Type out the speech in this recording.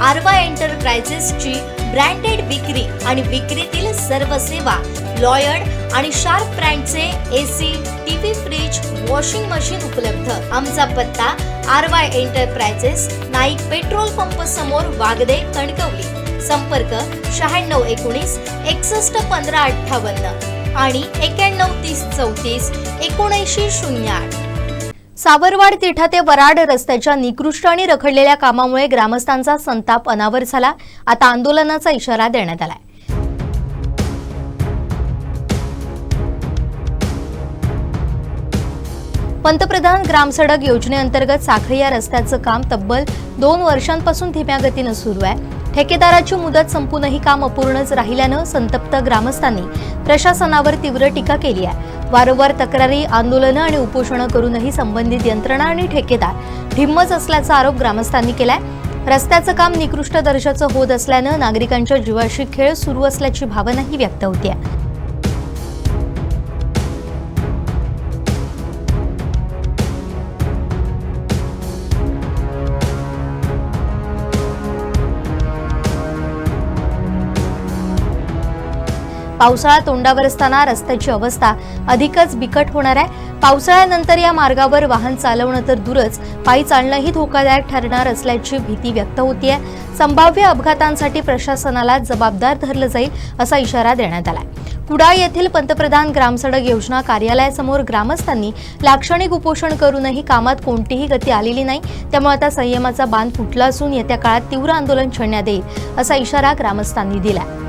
आरवा एंटरप्राइजेसची branded विक्री आणि विक्रीतील सर्व सेवा, लॉयड आणि शार्प ब्रँडचे AC, TV, fridge, washing machine उपलब्ध। आमचा पत्ता Aarva enterprises, Naik petrol pump समोर, वागदे, कणकवली। संपर्क 9619 61 15 58 आणि 91 30 34 79 08। सावरवाड तिठा ते वराड रस्त्याच्या निकृष्ट आणि रखडलेल्या कामामुळे ग्रामस्थांचा संताप अनावर झाला। आता आंदोलनाचा इशारा देण्यात आलाय। पंतप्रधान ग्रामसडक योजनेअंतर्गत साखळी या रस्त्याचं काम तब्बल 2 वर्षांपासून धीम्या गतीने सुरू आहे। ठेकेदाराची मुदत संपूनही काम अपूर्णच राहिल्यानं संतप्त ग्रामस्थांनी प्रशासनावर तीव्र टीका केली आहे। वारंवार तक्रारी, आंदोलनं आणि उपोषणं करूनही संबंधित यंत्रणा आणि ठेकेदार ढिम्मच असल्याचा आरोप ग्रामस्थांनी केलाय। रस्त्याचं काम निकृष्ट दर्जाचं होत असल्यानं नागरिकांच्या जीवाशी खेळ सुरू असल्याची भावनाही व्यक्त होते। पावसाळा तोंडावर असताना रस्त्याची अवस्था अधिकच बिकट होणार आहे। पावसाळ्यानंतर या मार्गावर वाहन चालवणं तर दूरच, पायी चालणंही धोकादायक ठरणार असल्याची भीती व्यक्त होतीये। संभाव्य अपघातांसाठी प्रशासनाला जबाबदार धरलं जाईल असा इशारा देण्यात आलाय। कुडाळ येथील पंतप्रधान ग्रामसडक योजना कार्यालयासमोर ग्रामस्थांनी लाक्षणिक उपोषण करूनही कामात कोणतीही गती आलेली नाही। त्यामुळे आता संयमाचा बांध फुटला असून येत्या काळात तीव्र आंदोलन छेडण्यात येईल असा इशारा ग्रामस्थांनी दिलाय।